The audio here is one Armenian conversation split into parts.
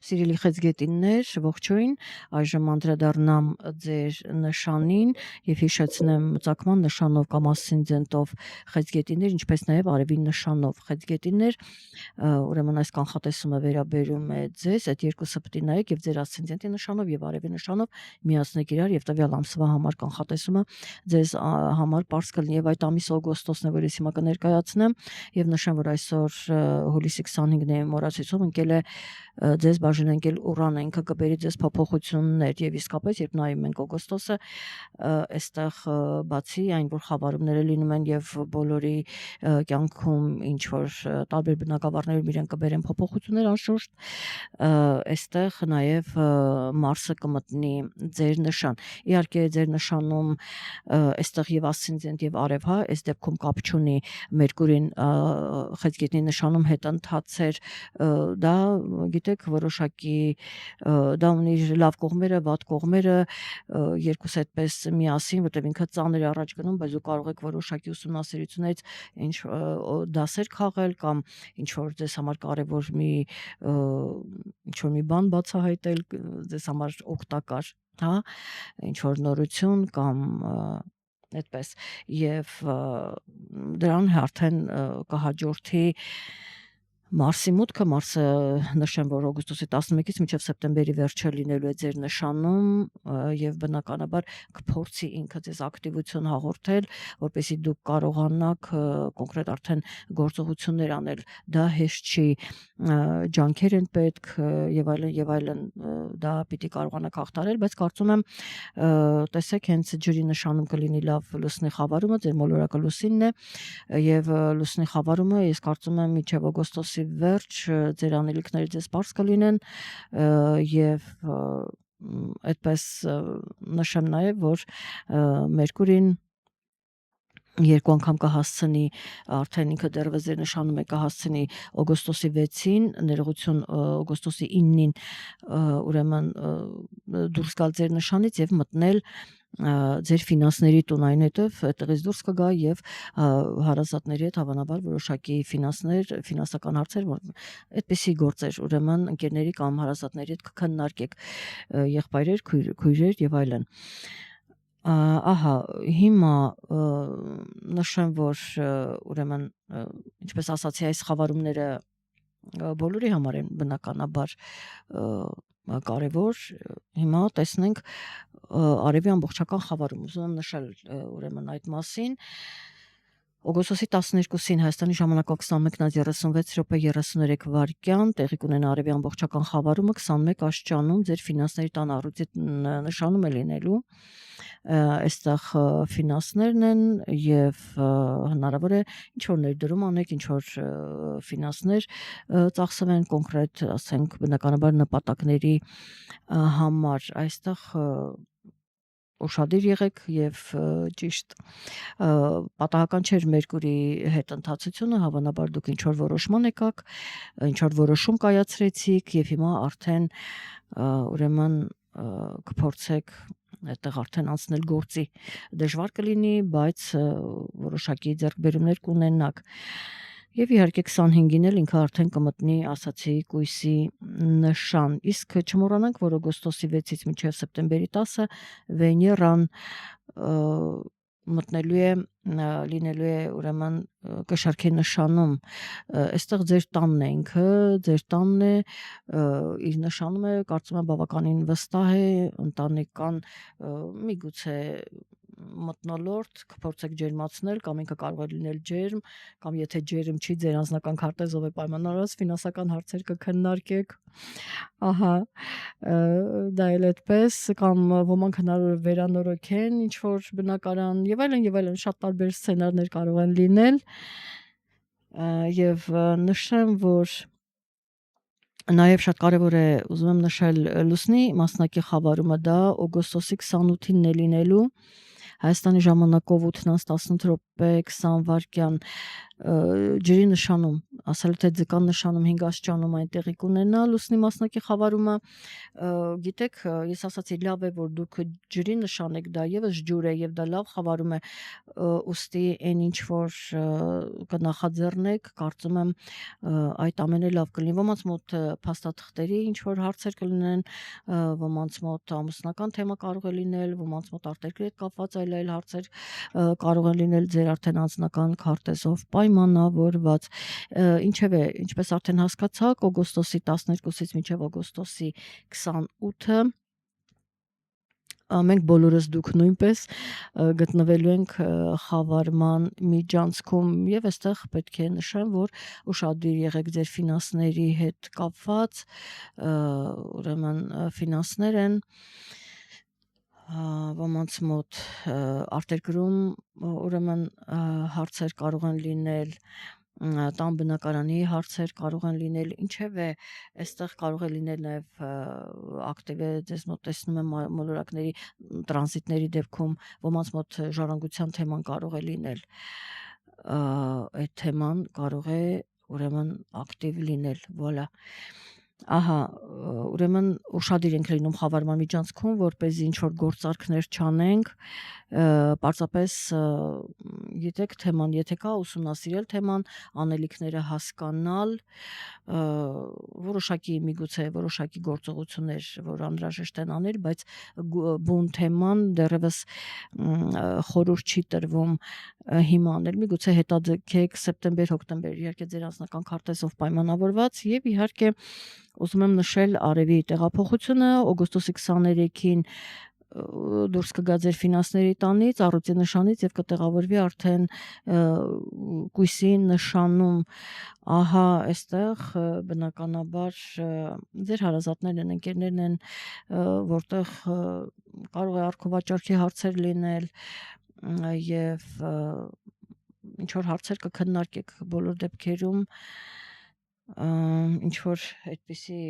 Սիրելի խեցգետիններ, ողջույն, այժմ անդրադառնամ ձեր նշանին եւ հիշեցնեմ ծագման նշանով կամ ասցենդենտով խեցգետիններ, ինչպես նաեւ արևի նշանով խեցգետիններ, ուրեմն այս կանխատեսումը վերաբերում է ձեզ, այդ երկուսը պետք է նայեք եւ ձեր ասցենդենտի նշանով եւ արևի նշանով միացնեք իրար եւ տվյալ ամսվա համար կանխատեսումը ձեզ համար པարզ կլինի եւ այդ ամիսը օգոստոսն է, որ ես հիմա կներկայացնեմ եւ նշեմ, որ այսօր հուլիսի 25-ն է մորացիցով ընկել է ձեզ բաժին ընկել Ուրանը, ինքը կբերի ձեզ փոփոխություններ եւ իսկապես երբ նայում ենք օգոստոսը, այստեղ բացի այն, որ խավարումները լինում են եւ բոլորի կյանքում ինչ որ տարբեր բնակավարներում իրեն կբերեն փոփոխություններ անշուշտ, այստեղ նաեւ Մարսը կմտնի ձեր նշան։ Իհարկե ձեր նշանում այստեղ եւ ասցենդենտ եւ արև, հա, այս դեպքում կապ չունի Մերկուրին խեցգետնի նշանում հետընթացեր, դա գիտեք որոշակի դա ունի լավ կողմերը, վատ կողմերը, երկուսը այդպես միասին, որտեղ ինքը ծանր է առաջ գնում, բայց դու կարող եք որոշակի ուսումնասիրությունից ինչ դասեր քաղել կամ ինչ որ ձեզ համար կարևոր ինչ որ մի բան բացահայտել, ձեզ համար օգտակար, հա, ինչ որ նորություն կամ այդպես եւ դրան արդեն կհաջորդի Մարսի մուտքը, Մարսը նշեմ, որ օգոստոսի 11-ից մինչև սեպտեմբերի վերջը լինելու է ձեր նշանում եւ բնականաբար կփորձի ինքը ձեզ ակտիվություն հաղորդել, որպեսզի դուք կարողանաք կոնկրետ արդեն գործողություններ անել։ Դա հեշտ չի, ջանքեր են պետք եւ այլն, դա պիտի կարողանաք հաղթարել, բայց կարծում եմ տեսեք հենց ջրի նշանում կլինի լավ լուսնի խավարումը, ձեր մոլորակը լուսինն է եւ լուսնի խավարումը ես կարծում եմ մինչև օգոստոսի վերջ ձեր անելիքները ձեզ པարզ կլինեն եւ այդպես նշեմ նաեւ, որ Մերկուրին երկու անգամ կհասցնի արդեն ինքը դեռևս ձեր նշանում է կհասցնի օգոստոսի 6-ին, ներողություն օգոստոսի 9-ին ուրեմն դուրս գալ ձեր նշանից եւ մտնել ձեր ֆինանսների տուն, այնուհետև այդտեղից դուրս կգա եւ հարազատների հետ հավանաբար որոշակի ֆինանսական հարցեր, այդպիսի գործեր, ուրեմն ընկերների կամ հարազատների հետ կքննարկեք, եղբայրեր, քույրեր եւ այլն։ Ահա, հիմա նշեմ, որ ուրեմն ինչպես ասացի, այս խավարումները բոլորի համար են բնականաբար կարևոր։ Հիմա տեսնենք արևի ամբողջական խավարում, ուզում եմ նշել ուրեմն այդ մասին։ Օգոստոսի 12-ին Հայաստանի ժամանակով 21:36 տեղի կունենա արևի ամբողջական խավարումը 21 աստիճանում ձեր ֆինանսների տան առույցի նշանում է լինելու։ Այստեղ ֆինանսներն են եւ հնարավոր է ինչ որ ներդրում անեք, ինչ որ ֆինանսներ ծախսվեն կոնկրետ, ասենք բնականաբար նպատակների համար։ Այստեղ ուշադիր եղեք եւ ճիշտ պատահական չէր Մերկուրի հետ ընթացությունը, հավանաբար դուք ինչ որ որոշման եկաք, ինչ որ որոշում կայացրեցիք եւ հիմա արդեն ուրեմն կփորձեք այդտեղ արդեն անցնել գործի։ Դժվար կլինի, բայց որոշակի ձեռքբերումներ կունենաք։ Եվ իհարկե 25-ին էլ ինքը արդեն կմտնի, ասացի, կույսի նշան։ Իսկ չմոռանանք, որ օգոստոսի 6-ից մինչև սեպտեմբերի 10-ը Վեներան մտնելու է, լինելու է ուրեմն կշարքի նշանում, այստեղ ձեր տանն է ինքը, ձեր տանն է, իր նշանում է, կարծում եմ բավականին վստահ է, ընտանեկան միգուցե մթնոլորտ, կփորձեք ջերմացնել կամ ինքը կարող է լինել ջերմ, կամ եթե ջերմ չի, ձեր անձնական քարտեզով է պայմանավորված, ֆինանսական հարցեր կքննարկեք։ Ահա, դա էլ այդպես, կամ ոմանք հնարավոր է վերանորոգեն ինչ որ բնակարան եւ այլն, շատ տարբեր սցենարներ կարող են լինել։ Եվ նշեմ, որ նաև շատ կարևոր է, ուզում եմ նշել լուսնի մասնակի խավարումը, դա օգոստոսի 28-ին է լինելու Հայաստանի ժամանակով 8:18 րոպե 20 վայրկյան ջրի նշանում, ասել թե ձկան նշանում 5 աստիճանում այնտեղի կունենա լուսնի մասնակի խավարումը, գիտեք, ես ասացի լավ է որ դուք ջրի նշանեք, դա եւս ջուր է եւ դա լավ խավարում է, ուստի այն ինչ որ կնախաձեռնեք, կարծում եմ այդ ամենը լավ կլինի, ոմանց մոտ փաստաթղթերի ինչ որ հարցեր կլինեն, ոմանց մոտ ամուսնական թեմա կարող է լինել, ոմանց մոտ արտերկրի հետ կապված այլ հարցեր կարող են լինել ձեր արդեն անձնական քարտեզով պայմանավորված, ինչևէ, ինչպես արդեն հասկացաք, օգոստոսի 12-ից մինչև օգոստոսի 28-ը մենք բոլորս դուք նույնպես գտնվելու ենք խավարման միջանցքում եւ այստեղ պետք է նշեմ, որ ուշադիր եղեք ձեր ֆինանսների հետ կապված, ուրեմն ֆինանսներ են ոմանց մոտ արտերկրում ուրեմն հարցեր կարող են լինել, տան բնակարանի հարցեր կարող են լինել, ինչևէ, այստեղ կարող է լինել նաև ակտիվ է ձեզ մոտ տեսնում եմ մոլորակների տրանզիտների դեպքում ոմանց մոտ ժառանգության թեման կարող է լինել, այդ թեման կարող է ուրեմն ակտիվ լինել, վոլա ահա, ուրեմն ուշադիր ենք լինում խավարման միջանցքում, որպեսզի ինչ որ գործարքներ չանենք, պարզապես գիտեք թեման, եթե կա ուսումնասիրել թեման, անելիքները հասկանալ, միգուցե որոշակի գործողություններ, որ անհրաժեշտ են անել, բայց բուն թեման դեռևս խորհուրդ չի տրվում հիմա անել, միգուցե հետաձգեք սեպտեմբեր, հոկտեմբեր, իհարկե ձեր անձնական քարտեզով պայմանավորված եւ իհարկե ուզում եմ նշել արևի տեղափոխությունը օգոստոսի 23-ին դուրս կգա ձեր ֆինանսների տանից, առյուծի նշանից եւ կտեղավորվի արդեն կույսի նշանում, ահա այստեղ բնականաբար ձեր հարազատներն են, ընկերներն են, որտեղ կարող է առքովաճառքի հարցեր լինել եւ ինչ որ հարցեր կքննարկեք բոլոր դեպքերում ինչ որ այդպիսի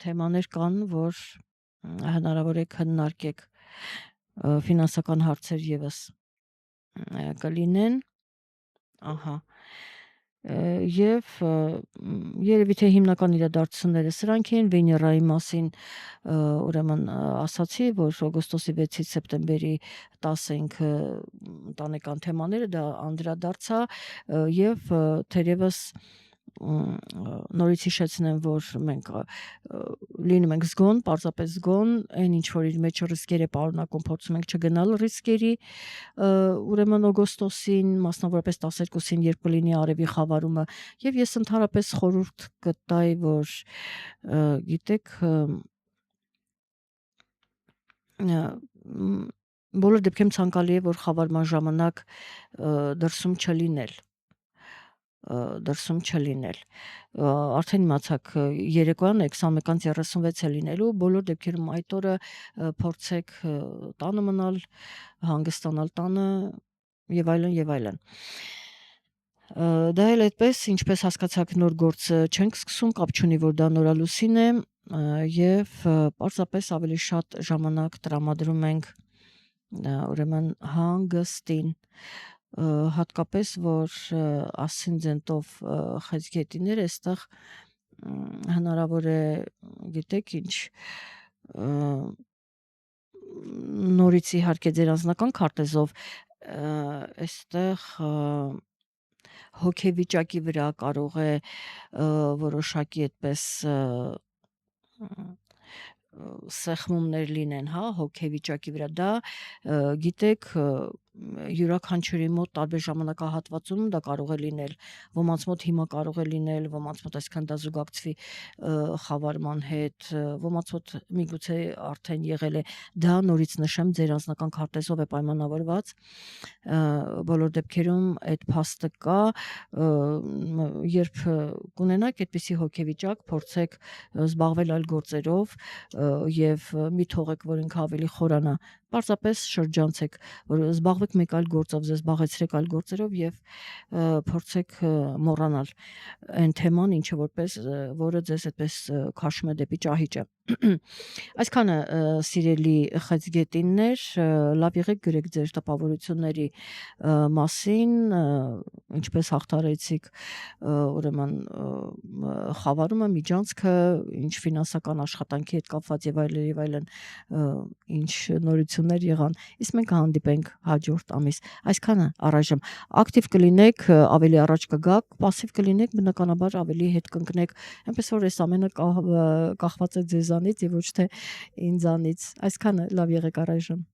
թեմաներ կան, որ հնարավոր է քննարկեք ֆինանսական հարցեր եւս կլինեն, ահա եւ երևի թե հիմնական իրադարձությունները սրանք են, Վեներայի մասին ուրեմն ասացի, որ օգոստոսի 6-ից սեպտեմբերի 10-ը ինքը ընտանեկան թեմաները դա անդրադարձա եւ թերևս նորից հիշեցնեմ, որ մենք լինում ենք զգոն, պարզապես զգոն, այն ինչ որ իր մեջ ռիսկեր է պարունակում, փորձում ենք չգնալ ռիսկերի, ուրեմն օգոստոսին, մասնավորապես 12-ին, երբ կլինի արևի խավարումը, եւ ես ընդհանրապես խորհուրդ կտայի, որ գիտեք, բոլոր դեպքերում ցանկալի է, որ խավարման ժամանակ դրսում չլինել, արդեն իմացաք երեկոյան 21:36 է լինելու, բոլոր դեպքերում այդ օրը փորձեք տանը մնալ, հանգստանալ տանը եւ այլն, դա էլ այդպես, ինչպես հասկացաք նոր գործ չենք սկսում, կապ չունի, որ դա նորալուսին է եւ պարզապես ավելի շատ ժամանակ տրամադրում ենք ուրեմն հանգստին, հատկապես որ ասցենդենտով խեցգետիներ այստեղ հնարավոր է գիտեք ինչ նորից իհարկե ձեր անձնական քարտեզով այստեղ հոգեվիճակի վրա կարող է որոշակի այդպես սեղմումներ լինեն, հա, հոգեվիճակի վրա, դա գիտեք յուրաքանչյուրի մոտ տարբեր ժամանակահատվածում դա կարող է լինել, ոմանց մոտ հիմա կարող է լինել, ոմանց մոտ այսքան դա զուգակցվի խավարման հետ, ոմանց մոտ միգուցե արդեն եղել է, դա նորից նշեմ ձեր անձնական քարտեզով է պայմանավորված, բոլոր դեպքերում այդ փաստը կա, երբ կունենաք այդպիսի հոգեվիճակ, փորձեք զբաղվել այլ գործերով եւ մի թողեք, որ ինքը ավելի խորանա, պարզապես շրջանցեք, որ զբաղվեք մեկ այլ գործով, ձեզ զբաղեցրեք այլ գործերով եւ փորձեք մոռանալ այն թեման, որը ձեզ այդպես քաշում է դեպի ճահիճը։ Այսքանը սիրելի խեցգետիններ, լավ եղեք գրեք ձեր տպավորությունների մասին, ինչպես հաղթարեցիք ուրեմն խավարումը, միջանցքը, ինչ ֆինանսական աշխատանքի հետ կապված եւ այլն, ինչ նորություններ եղան։ Իսկ մենք կհանդիպենք հաջորդ ամիս։ Այսքանը առայժմ ակտիվ կլինեք, ավելի առաջ կգաք, пассив կլինեք, բնականաբար ավելի հետ կընկնեք, այնպես որ այս ամենը կախված է ձեզանից եւ ոչ թե ինձանից։ Այսքանը լավ եղեք առայժմ։